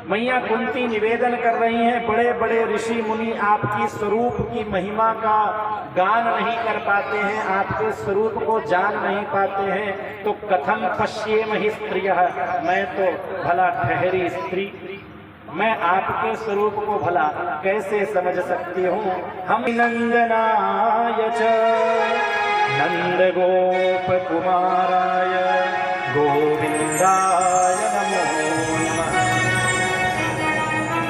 मैया कुंती निवेदन कर रही हैं, बड़े बड़े ऋषि मुनि आपकी स्वरूप की महिमा का गान नहीं कर पाते हैं, आपके स्वरूप को जान नहीं पाते हैं, तो कथम पश्येम हि स्त्रियः, मैं तो भला ठहरी स्त्री, मैं आपके स्वरूप को भला कैसे समझ सकती हूँ। हम नंदनाय च नंद गोप कुमाराय गोविंदाय नमो नमः।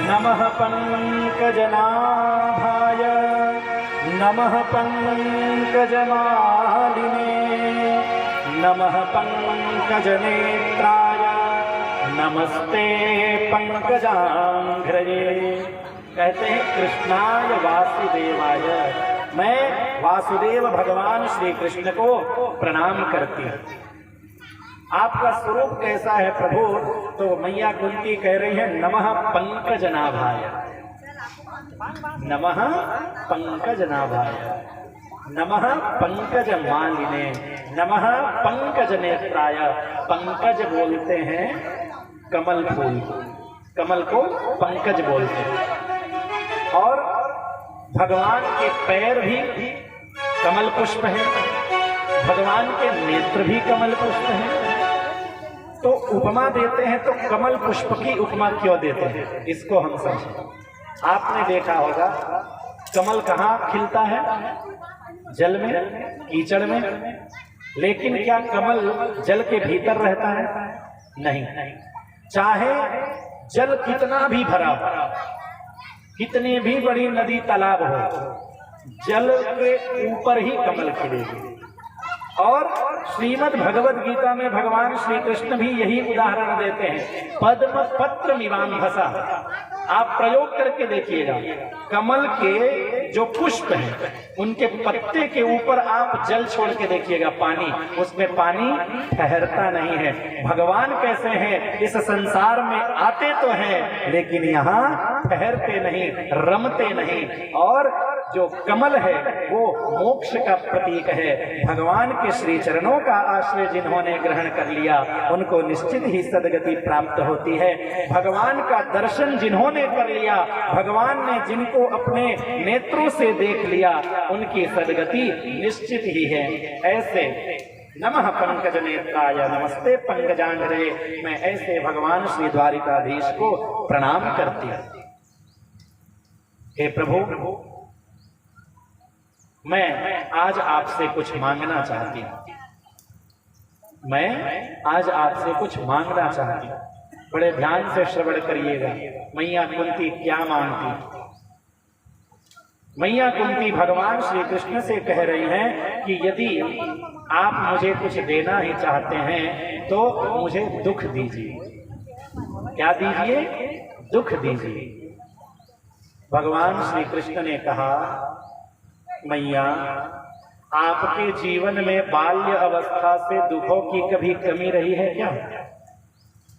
नमः पंकजनाभाय नमः पंकजमालिने नमः पंकजनेत्राय नमस्ते पंकजांघ्रये। कहते हैं कृष्णाय वासुदेवाय, मैं वासुदेव भगवान श्री कृष्ण को प्रणाम करती हूँ। आपका स्वरूप कैसा है प्रभु? तो मैया कुंती कह रही है नमः पंकजनाभाय, नमः पंकजनाभाय, नमः पंकजमालिने, नमः पंकजनेत्राय। पंकज बोलते हैं कमल फूल, कमल को पंकज बोलते हैं। और भगवान के पैर भी कमल पुष्प हैं, भगवान के नेत्र भी कमल पुष्प हैं। तो उपमा देते हैं तो कमल पुष्प की उपमा क्यों देते हैं, इसको हम समझें। आपने देखा होगा कमल कहाँ खिलता है? जल में, कीचड़ में। लेकिन क्या कमल जल के भीतर रहता है? नहीं। चाहे जल कितना भी भरा हो, कितनी भी बड़ी नदी तालाब हो, जल के ऊपर ही कमल खिलेगी। और श्रीमद् भगवद गीता में भगवान श्री कृष्ण भी यही उदाहरण देते हैं, पद्म पत्र मीमांभसा। आप प्रयोग करके देखिएगा, कमल के जो पुष्प हैं उनके पत्ते के ऊपर आप जल छोड़ के देखिएगा, पानी, उसमें पानी ठहरता नहीं है। भगवान कैसे हैं? इस संसार में आते तो हैं लेकिन यहाँ ठहरते नहीं, रमते नहीं। और जो कमल है वो मोक्ष का प्रतीक है। भगवान के श्री चरणों का आश्रय जिन्होंने ग्रहण कर लिया उनको निश्चित ही सदगति प्राप्त होती है। भगवान का दर्शन जिन्होंने कर लिया, भगवान ने जिनको अपने नेत्रों से देख लिया, उनकी सदगति निश्चित ही है। ऐसे नमः पंकज नेत्राय नमस्ते पंकजांघ्रये, मैं ऐसे भगवान श्री द्वारिकाधीश को प्रणाम करती हूँ। हे प्रभु, मैं आज आपसे कुछ मांगना चाहती हूँ, मैं आज आपसे कुछ मांगना चाहती हूँ। बड़े ध्यान से श्रवण करिएगा, मैया कुंती क्या मांगती। मैया कुंती भगवान श्री कृष्ण से कह रही हैं कि यदि आप मुझे कुछ देना ही चाहते हैं तो मुझे दुख दीजिए। क्या दीजिए? दुख दीजिए। भगवान श्री कृष्ण ने कहा, मैया, आपके जीवन में बाल्य अवस्था से दुखों की कभी कमी रही है क्या?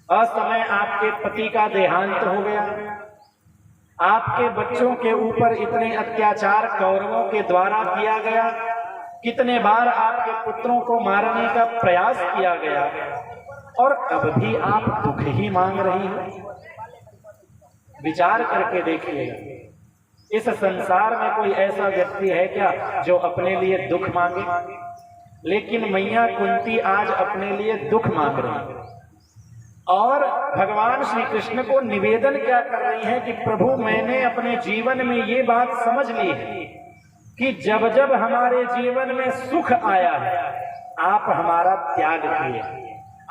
असमय आपके पति का देहांत हो गया, आपके बच्चों के ऊपर इतने अत्याचार कौरवों के द्वारा किया गया, कितने बार आपके पुत्रों को मारने का प्रयास किया गया, और अब भी आप दुख ही मांग रही हो। विचार करके देखिएगा, इस संसार में कोई ऐसा व्यक्ति है क्या जो अपने लिए दुख मांगे? लेकिन मैया कुंती आज अपने लिए दुख मांग रही है। और भगवान श्री कृष्ण को निवेदन क्या कर रही है कि प्रभु, मैंने अपने जीवन में ये बात समझ ली है कि जब जब हमारे जीवन में सुख आया है आप हमारा त्याग किए।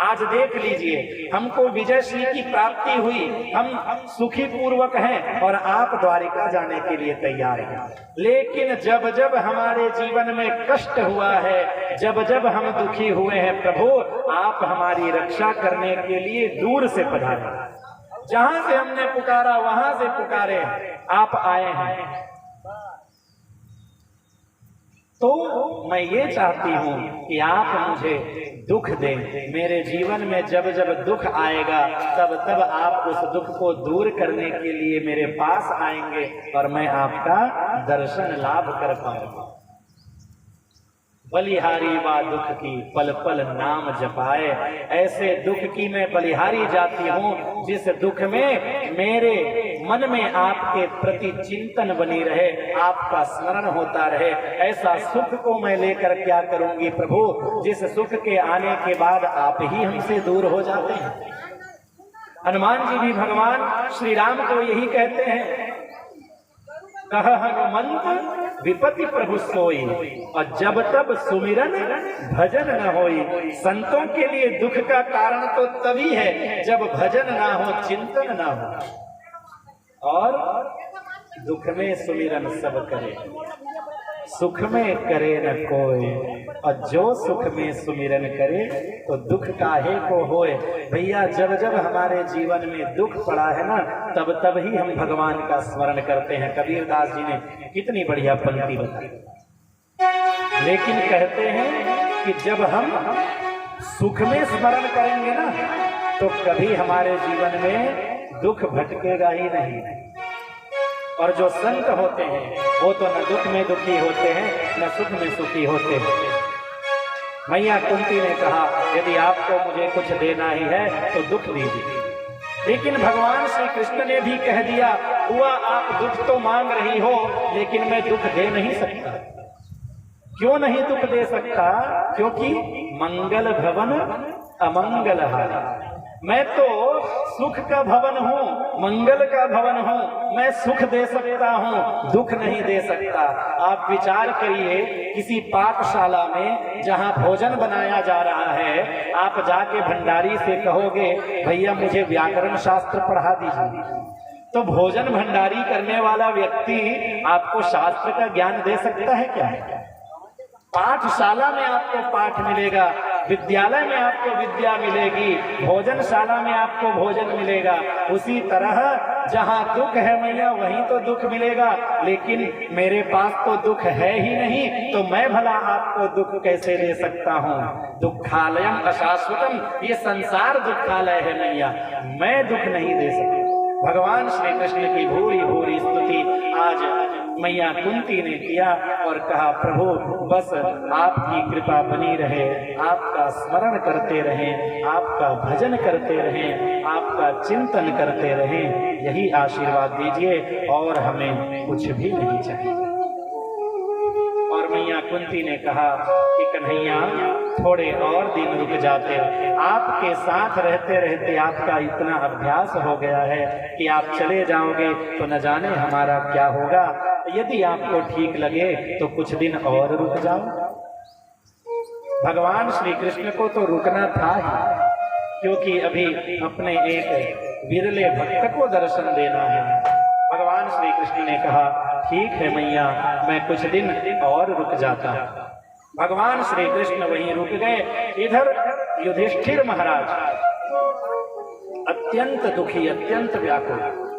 आज देख लीजिए, हमको विजयश्री की प्राप्ति हुई, हम सुखी पूर्वक हैं और आप द्वारिका जाने के लिए तैयार हैं। लेकिन जब जब हमारे जीवन में कष्ट हुआ है, जब जब हम दुखी हुए हैं प्रभु, आप हमारी रक्षा करने के लिए दूर से पधारे। जहां से हमने पुकारा वहां से पुकारे, आप आए हैं। तो मैं ये चाहती हूँ कि आप मुझे दुख दें। मेरे जीवन में जब जब दुख आएगा तब तब आप उस दुख को दूर करने के लिए मेरे पास आएंगे और मैं आपका दर्शन लाभ कर पाऊंगा। बलिहारी बा दुख की पल पल नाम जपाए। ऐसे दुख की मैं बलिहारी जाती हूँ जिस दुख में मेरे मन में आपके प्रति चिंतन बनी रहे, आपका स्मरण होता रहे। ऐसा सुख को मैं लेकर क्या करूंगी प्रभु, जिस सुख के आने के बाद आप ही हमसे दूर हो जाते हैं। हनुमान जी भी भगवान श्री राम को यही कहते हैं, कह हनुमंत विपत्ति प्रभु सोई, और जब तब सुमिरन भजन न होई। संतों के लिए दुख का कारण तो तभी है जब भजन ना हो, चिंतन ना हो। और दुख में सुमिरन सब करे, सुख में करे न कोई। और जो सुख में सुमिरन करे तो दुख काहे को होए। भैया जब जब हमारे जीवन में दुख पड़ा है ना, तब तब ही हम भगवान का स्मरण करते हैं। कबीरदास जी ने कितनी बढ़िया पंक्ति बताई। लेकिन कहते हैं कि जब हम सुख में स्मरण करेंगे ना, तो कभी हमारे जीवन में दुख भटकेगा ही नहीं। और जो संत होते हैं वो तो न दुख में दुखी होते हैं, न सुख में सुखी होते हैं। मैया कुंती ने कहा, यदि आपको मुझे कुछ देना ही है तो दुख दीजिए। लेकिन भगवान श्री कृष्ण ने भी कह दिया, हुआ आप दुख तो मांग रही हो, लेकिन मैं दुख दे नहीं सकता। क्यों नहीं दुख दे सकता? क्योंकि मंगल भवन अमंगल हारी। मैं तो सुख का भवन हूँ, मंगल का भवन हूँ। मैं सुख दे सकता हूँ, दुख नहीं दे सकता। आप विचार करिए, किसी पाठशाला में जहाँ भोजन बनाया जा रहा है, आप जाके भंडारी से कहोगे, भैया मुझे व्याकरण शास्त्र पढ़ा दीजिए, तो भोजन भंडारी करने वाला व्यक्ति आपको शास्त्र का ज्ञान दे सकता है क्या? पाठशाला में आपको पाठ मिलेगा, विद्यालय में आपको विद्या मिलेगी, भोजनशाला में आपको भोजन मिलेगा। उसी तरह जहाँ दुख है मैया, वहीं तो दुख मिलेगा। लेकिन मेरे पास तो दुख है ही नहीं, तो मैं भला आपको दुख कैसे दे सकता हूँ? दुखालयम अशाश्वतम, ये संसार दुखालय है मैया, मैं दुख नहीं दे सकता। भगवान श्री कृष्ण की भूरी भूरी स्तुति आज मैया कुंती ने किया और कहा, प्रभु बस आपकी कृपा बनी रहे, आपका स्मरण करते रहें, आपका भजन करते रहें, आपका चिंतन करते रहें, यही आशीर्वाद दीजिए और हमें कुछ भी नहीं चाहिए। और मैया कुंती ने कहा कि कन्हैया थोड़े और दिन रुक जाते, आपके साथ रहते रहते आपका इतना अभ्यास हो गया है कि आप चले जाओगे तो न जाने हमारा क्या होगा। यदि आपको ठीक लगे तो कुछ दिन और रुक जाओ। भगवान श्री कृष्ण को तो रुकना था ही, क्योंकि अभी अपने एक विरले भक्त को दर्शन देना है। भगवान श्री कृष्ण ने कहा, ठीक है मैया, मैं कुछ दिन और रुक जाता। भगवान श्री कृष्ण वहीं रुक गए। इधर युधिष्ठिर महाराज अत्यंत दुखी, अत्यंत व्याकुल।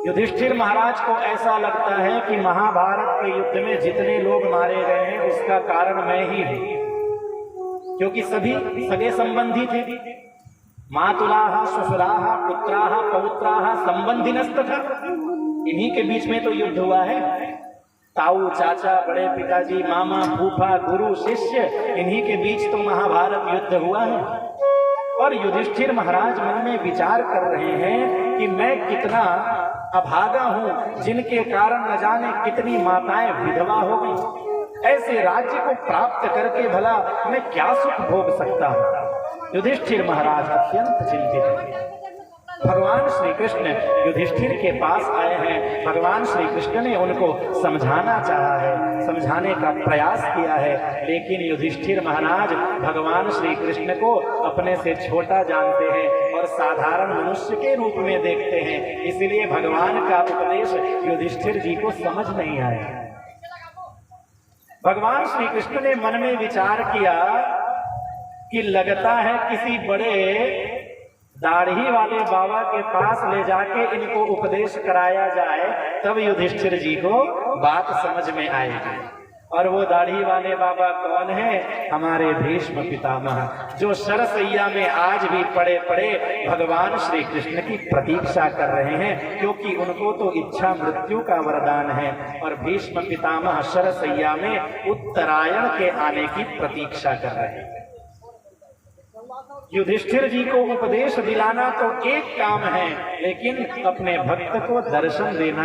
युधिष्ठिर महाराज को ऐसा लगता है कि महाभारत के युद्ध में जितने लोग मारे गए हैं उसका कारण मैं ही हूं, क्योंकि सभी सगे संबंधी थे। मातुलाहा ससुराहा पुत्राहा पौत्राहा संबंधिनस्तथा, इन्हीं के बीच में तो युद्ध हुआ है। ताऊ चाचा, बड़े पिताजी, मामा, फूफा, गुरु, शिष्य, इन्हीं के बीच तो महाभारत युद्ध हुआ है। और युधिष्ठिर महाराज मन में विचार कर रहे हैं कि मैं कितना अभागा हूं, जिनके कारण न जाने कितनी माताएं विधवा हो गई। ऐसे राज्य को प्राप्त करके भला मैं क्या सुख भोग सकता हूं? युधिष्ठिर महाराज अत्यंत चिंतित हैं। भगवान श्री कृष्ण युधिष्ठिर के पास आए हैं। भगवान श्री कृष्ण ने उनको समझाना चाहा है, समझाने का प्रयास किया है, लेकिन युधिष्ठिर महाराज भगवान श्री कृष्ण को अपने से छोटा जानते हैं और साधारण मनुष्य के रूप में देखते हैं। इसलिए भगवान का उपदेश युधिष्ठिर जी को समझ नहीं आया। भगवान श्री कृष्ण ने मन में विचार किया कि लगता है किसी बड़े दाढ़ी वाले बाबा के पास ले जाके इनको उपदेश कराया जाए, तब युधिष्ठिर जी को बात समझ में आएगी। और वो दाढ़ी वाले बाबा कौन है? हमारे भीष्म पितामह, जो सरसैया में आज भी पड़े पड़े भगवान श्री कृष्ण की प्रतीक्षा कर रहे हैं, क्योंकि उनको तो इच्छा मृत्यु का वरदान है। और भीष्म पितामह सरसैया में उत्तरायण के आने की प्रतीक्षा कर रहे हैं। युधिष्ठिर जी को उपदेश दिलाना तो एक काम है, लेकिन अपने भक्त को दर्शन देना